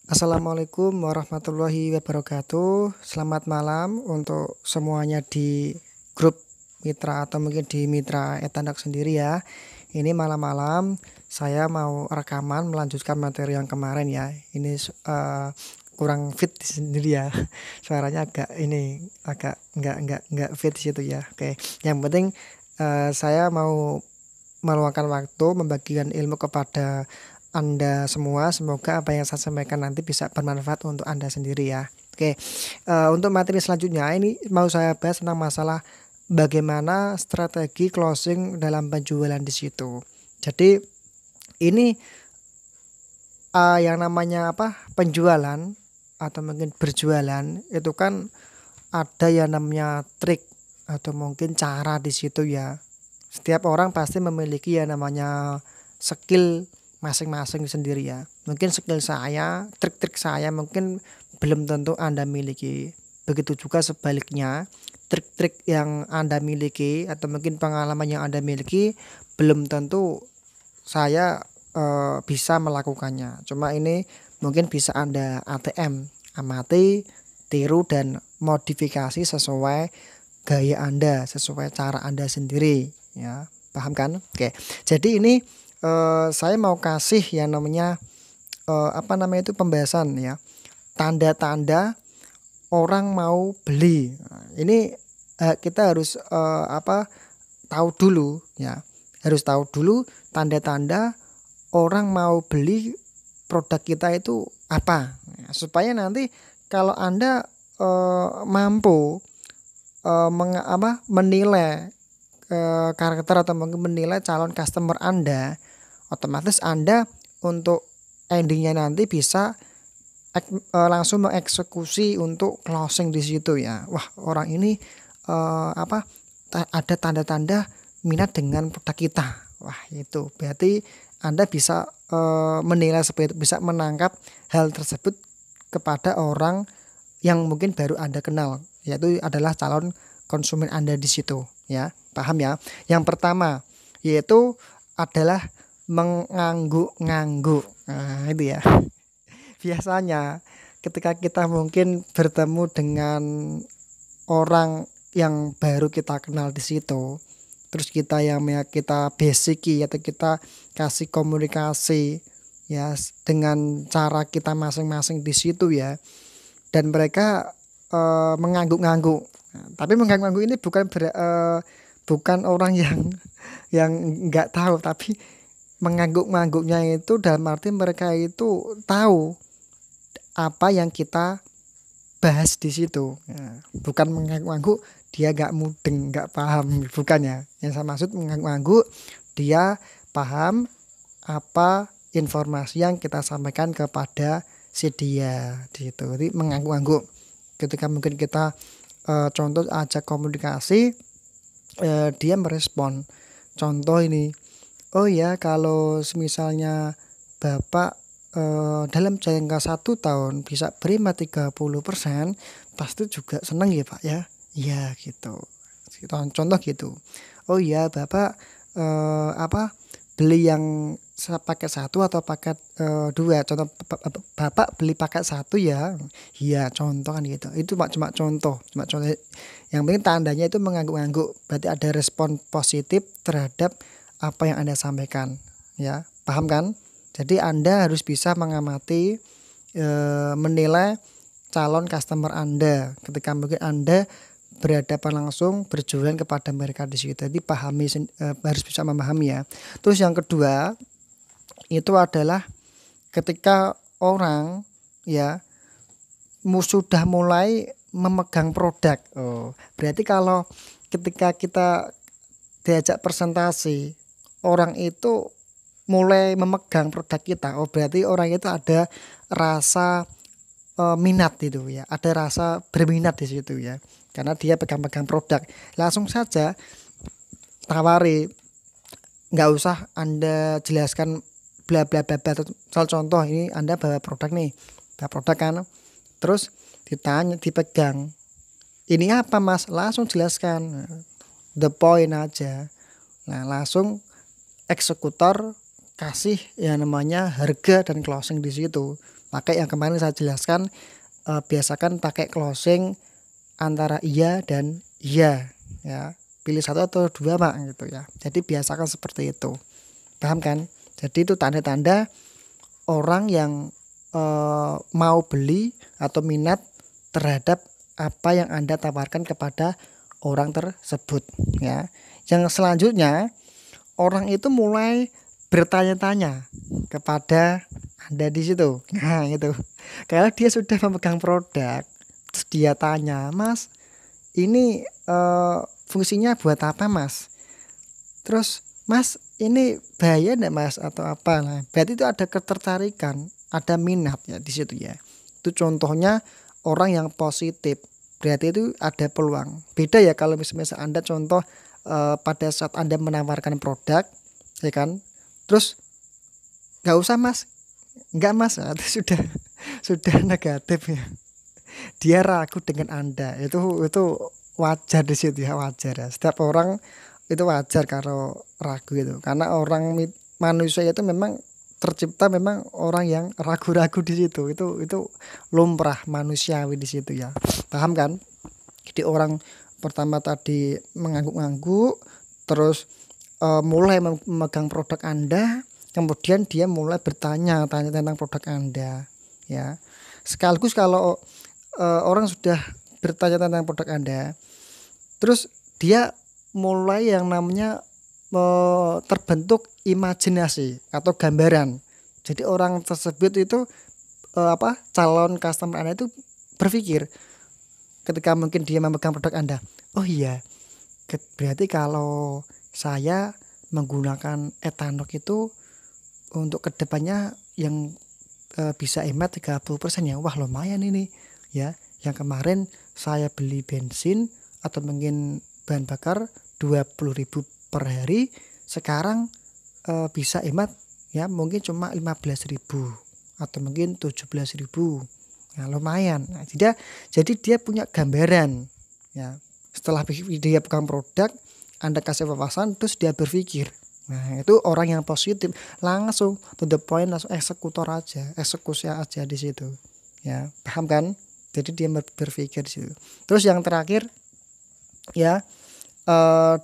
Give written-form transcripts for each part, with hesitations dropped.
Assalamualaikum warahmatullahi wabarakatuh. Selamat malam untuk semuanya di grup mitra atau mungkin di mitra Etanak sendiri ya. Ini malam-malam saya mau rekaman melanjutkan materi yang kemarin ya. Ini kurang fit sendiri ya. Suaranya agak nggak fit di situ ya. Oke. Yang penting saya mau meluangkan waktu membagikan ilmu kepada Anda semua. Semoga apa yang saya sampaikan nanti bisa bermanfaat untuk Anda sendiri ya. Oke, untuk materi selanjutnya ini mau saya bahas tentang masalah bagaimana strategi closing dalam penjualan di situ. Jadi ini yang namanya apa penjualan atau mungkin berjualan itu kan ada yang namanya trik atau mungkin cara di situ ya. Setiap orang pasti memiliki yang namanya skill masing-masing sendiri ya. Mungkin skill saya, trik-trik saya mungkin belum tentu Anda miliki. Begitu juga sebaliknya, trik-trik yang Anda miliki atau mungkin pengalaman yang Anda miliki belum tentu saya bisa melakukannya. Cuma ini mungkin bisa Anda ATM, amati, tiru dan modifikasi sesuai gaya Anda, sesuai cara Anda sendiri ya. Paham kan? Oke. Jadi ini saya mau kasih yang namanya apa namanya itu pembahasan ya. Tanda-tanda orang mau beli. Nah, ini kita harus tahu dulu ya. Harus tahu dulu tanda-tanda orang mau beli produk kita itu apa. Ya, supaya nanti kalau Anda mampu menilai karakter atau mungkin menilai calon customer Anda, otomatis Anda untuk endingnya nanti bisa langsung mengeksekusi untuk closing di situ ya. Wah, orang ini ada tanda-tanda minat dengan produk kita. Wah, itu berarti Anda bisa menilai seperti itu, bisa menangkap hal tersebut kepada orang yang mungkin baru Anda kenal, yaitu adalah calon konsumen Anda di situ ya. Paham ya? Yang pertama yaitu adalah mengangguk-ngangguk. Nah, itu ya. Biasanya ketika kita mungkin bertemu dengan orang yang baru kita kenal di situ, terus kita basiki atau kita kasih komunikasi ya dengan cara kita masing-masing di situ ya, dan mereka mengangguk-ngangguk. Nah, tapi mengangguk-ngangguk ini bukan orang yang yang nggak tahu, tapi mengangguk-ngangguknya itu dalam arti mereka itu tahu apa yang kita bahas di situ. Nah, bukan mengangguk-ngangguk dia nggak mudeng, nggak paham, bukan ya. Yang saya maksud mengangguk-ngangguk dia paham apa informasi yang kita sampaikan kepada si dia di situ. Jadi mengangguk-angguk ketika mungkin kita contoh ajak komunikasi, dia merespon. Contoh ini, oh ya kalau misalnya Bapak dalam jangka 1 tahun bisa prima 30%, pasti juga senang ya Pak ya. Iya gitu. Contoh gitu. Oh iya Bapak beli yang paket satu atau paket dua. Contoh Bapak beli paket satu ya. Iya contoh kan gitu. Itu cuma contoh. Yang penting tandanya itu mengangguk-angguk. Berarti ada respon positif terhadap apa yang Anda sampaikan. Ya, paham kan? Jadi Anda harus bisa mengamati, menilai calon customer Anda ketika mungkin Anda berhadapan langsung berjualan kepada mereka di situ. Jadi harus bisa memahami ya. Terus yang kedua itu adalah ketika orang ya sudah mulai memegang produk. Oh, berarti kalau ketika kita diajak presentasi, orang itu mulai memegang produk kita. Oh, berarti orang itu ada rasa minat itu ya, ada rasa berminat di situ ya. Karena dia pegang-pegang produk. Langsung saja tawari, nggak usah Anda jelaskan bla bla bla bla. Soal contoh ini Anda bawa produk nih, bawa produk kan, terus ditanya, dipegang, ini apa Mas, langsung jelaskan the point aja. Nah langsung eksekutor kasih yang namanya harga dan closing di situ. Maka yang kemarin saya jelaskan, biasakan pakai closing antara iya dan iya ya. Pilih satu atau dua mak gitu ya. Jadi biasakan seperti itu. Paham kan? Jadi itu tanda-tanda orang yang mau beli atau minat terhadap apa yang Anda tawarkan kepada orang tersebut ya. Yang selanjutnya, orang itu mulai bertanya-tanya kepada Anda di situ. Nah, itu. Kalau dia sudah memegang produk, terus dia tanya, "Mas, ini fungsinya buat apa, Mas? Terus, Mas, ini bahaya enggak, Mas, atau apa?" Nah, berarti itu ada ketertarikan, ada minat ya di situ ya. Itu contohnya orang yang positif. Berarti itu ada peluang. Beda ya kalau misalnya Anda contoh pada saat Anda menawarkan produk, ya kan? Terus nggak usah, Mas, nggak, Mas, nah, itu sudah negatif ya. Dia ragu dengan Anda. Itu wajar di situ ya, wajar ya. Setiap orang itu wajar kalau ragu itu. Karena manusia itu memang tercipta memang orang yang ragu-ragu di situ. Itu lumrah manusiawi di situ ya. Paham kan? Jadi orang pertama tadi mengangguk-angguk, terus mulai memegang produk Anda, kemudian dia mulai bertanya tentang produk Anda ya. Sekaligus kalau orang sudah bertanya tentang produk Anda, terus dia mulai yang namanya terbentuk imajinasi atau gambaran. Jadi orang tersebut itu calon customer Anda itu berpikir ketika mungkin dia memegang produk Anda, oh iya, berarti kalau saya menggunakan etanol itu untuk kedepannya yang bisa hemat 30% ya. Wah, lumayan ini ya. Yang kemarin saya beli bensin atau mungkin bahan bakar 20.000 per hari, sekarang bisa hemat ya mungkin cuma 15.000 atau mungkin 17.000. Nah, lumayan. Nah, jadi dia punya gambaran ya. Setelah dia pegang produk, Anda kasih wawasan, terus dia berpikir. Nah, itu orang yang positif, langsung to the point, langsung eksekusi aja di situ. Ya, paham kan? Jadi dia berpikir di situ. Terus yang terakhir ya,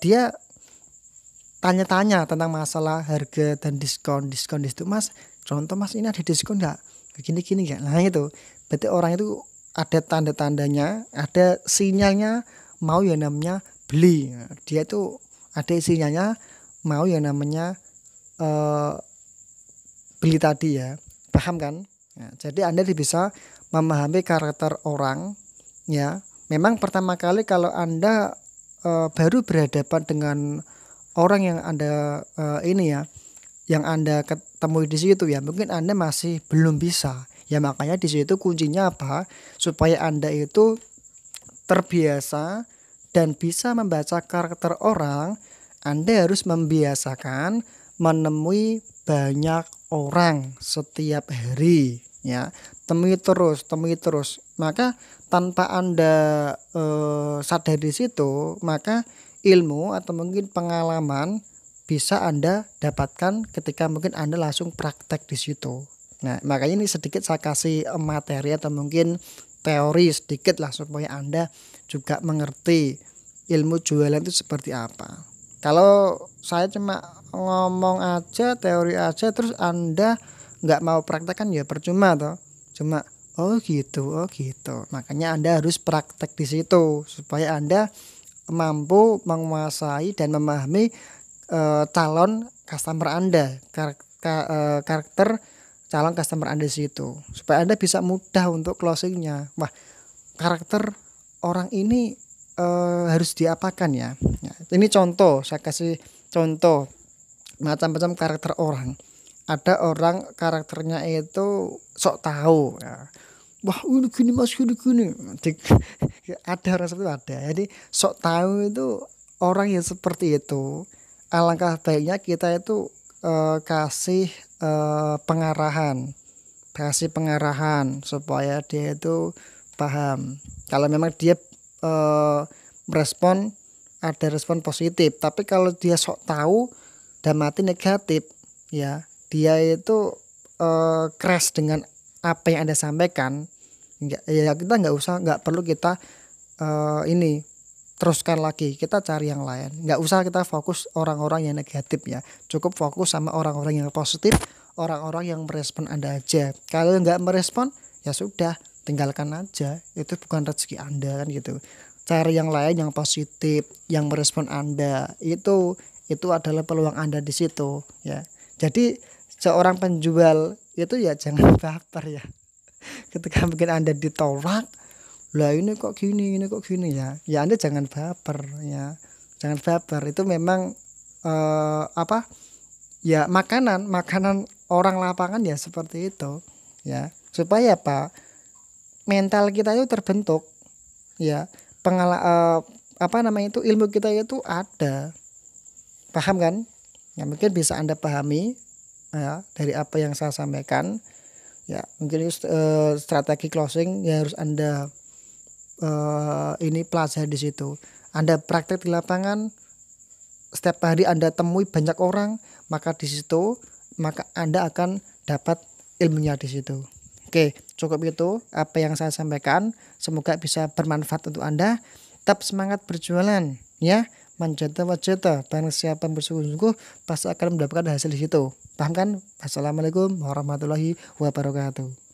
dia tanya-tanya tentang masalah harga dan diskon di situ. Mas, contoh Mas, ini ada diskon enggak? Gini-gini ya. Nah, itu. Berarti orang itu ada tanda-tandanya, ada sinyalnya mau yang namanya beli. Nah, dia itu ada sinyalnya mau yang namanya beli tadi ya. Paham kan? Nah, jadi Anda bisa memahami karakter orang ya. Memang pertama kali kalau Anda baru berhadapan dengan orang yang Anda yang Anda ketemui di situ ya, mungkin Anda masih belum bisa. Ya makanya di situ kuncinya apa? Supaya Anda itu terbiasa dan bisa membaca karakter orang, Anda harus membiasakan menemui banyak orang setiap hari ya. Temui terus. Maka tanpa Anda sadar di situ, maka ilmu atau mungkin pengalaman bisa Anda dapatkan ketika mungkin Anda langsung praktek di situ. Nah, makanya ini sedikit saya kasih materi atau mungkin teori sedikit lah supaya Anda juga mengerti ilmu jualan itu seperti apa. Kalau saya cuma ngomong aja, teori aja, terus Anda nggak mau praktekkan ya percuma toh. Cuma oh gitu. Makanya Anda harus praktek di situ supaya Anda mampu menguasai dan memahami calon customer Anda, karakter calon customer Anda di situ, supaya Anda bisa mudah untuk closingnya. Wah, karakter orang ini harus diapakan ya. Nah, ini contoh, saya kasih contoh macam-macam karakter orang. Ada orang karakternya itu sok tahu ya. Wah, ini gini Mas, gini. Ada orang seperti itu ada. Jadi sok tahu itu orang yang seperti itu. Alangkah baiknya kita itu kasih pengarahan supaya dia itu paham. Kalau memang dia merespon, ada respon positif. Tapi kalau dia sok tahu dan mati negatif, ya dia itu crash dengan apa yang Anda sampaikan, ya kita nggak perlu kita ini teruskan lagi, kita cari yang lain. Nggak usah kita fokus orang-orang yang negatif ya, cukup fokus sama orang-orang yang positif, orang-orang yang merespon Anda aja. Kalau nggak merespon ya sudah, tinggalkan aja, itu bukan rezeki Anda kan gitu. Cari yang lain yang positif, yang merespon Anda, itu adalah peluang Anda di situ ya. Jadi seorang penjual itu ya jangan baper ya. Ketika mungkin Anda ditolak, lah ini kok gini, ini kok gini ya. Ya Anda jangan baper ya. Jangan baper. Itu memang apa? Ya makanan orang lapangan ya seperti itu ya. Supaya apa? Mental kita itu terbentuk ya. Apa namanya itu, ilmu kita itu ada. Paham kan? Ya mungkin bisa Anda pahami ya dari apa yang saya sampaikan. Ya mungkin strategi closing yang harus Anda ini pelajari di situ. Anda praktek di lapangan, setiap hari Anda temui banyak orang, maka di situ Anda akan dapat ilmunya di situ. Oke, cukup itu apa yang saya sampaikan. Semoga bisa bermanfaat untuk Anda. Tetap semangat berjualan ya. Manjata wajata, barang siapa bersungguh-sungguh pasti akan mendapatkan hasil di situ. Paham kan? Assalamualaikum warahmatullahi wabarakatuh.